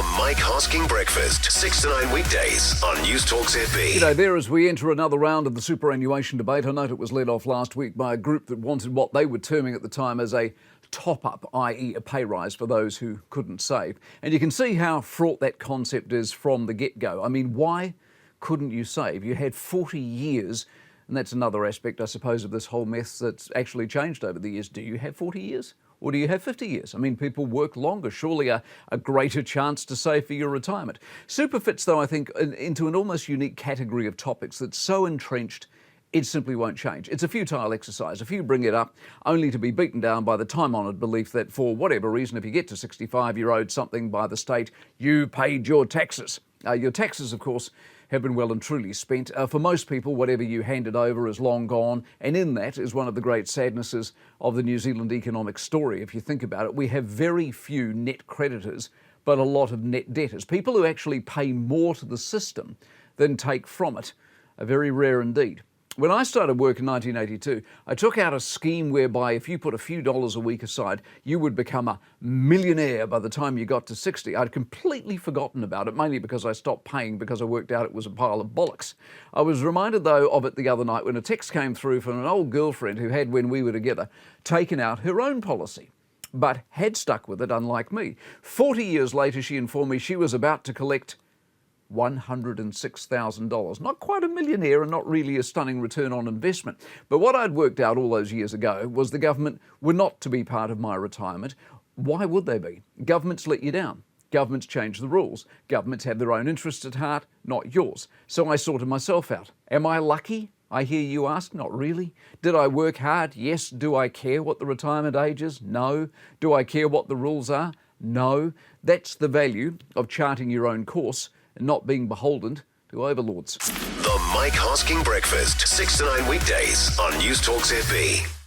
The Mike Hosking Breakfast, 6 to 9 weekdays on NewstalkzB. G'day there as we enter another round of the superannuation debate. I note it was led off last week by a group that wanted what they were terming at the time as a top-up, i.e. a pay rise for those who couldn't save. And you can see how fraught that concept is from the get-go. I mean, why couldn't you save? You had 40 years, and that's another aspect, I suppose, of this whole mess that's actually changed over the years. Do you have 40 years? Or do you have 50 years? I mean, people work longer, surely a greater chance to save for your retirement. Super fits, though, I think, into an almost unique category of topics that's so entrenched it simply won't change. It's a futile exercise. If you bring it up, only to be beaten down by the time-honoured belief that for whatever reason, if you get to 65, you're owed something by the state, you paid your taxes. Your taxes, of course, have been well and truly spent. For most people, whatever you handed over is long gone, and in that is one of the great sadnesses of the New Zealand economic story. If you think about it, we have very few net creditors, but a lot of net debtors. People who actually pay more to the system than take from it are very rare indeed. When I started work in 1982, I took out a scheme whereby if you put a few dollars a week aside, you would become a millionaire by the time you got to 60. I'd completely forgotten about it, mainly because I stopped paying because I worked out it was a pile of bollocks. I was reminded, though, of it the other night when a text came through from an old girlfriend who had, when we were together, taken out her own policy, but had stuck with it, unlike me. 40 years later, she informed me she was about to collect $106,000. Not quite a millionaire and not really a stunning return on investment. But what I'd worked out all those years ago was the government were not to be part of my retirement. Why would they be? Governments let you down. Governments change the rules. Governments have their own interests at heart, not yours. So I sorted myself out. Am I lucky? I hear you ask. Not really. Did I work hard? Yes. Do I care what the retirement age is? No. Do I care what the rules are? No. That's the value of charting your own course and not being beholden to overlords. The Mike Hosking Breakfast, 6 to 9 weekdays on NewstalkZB.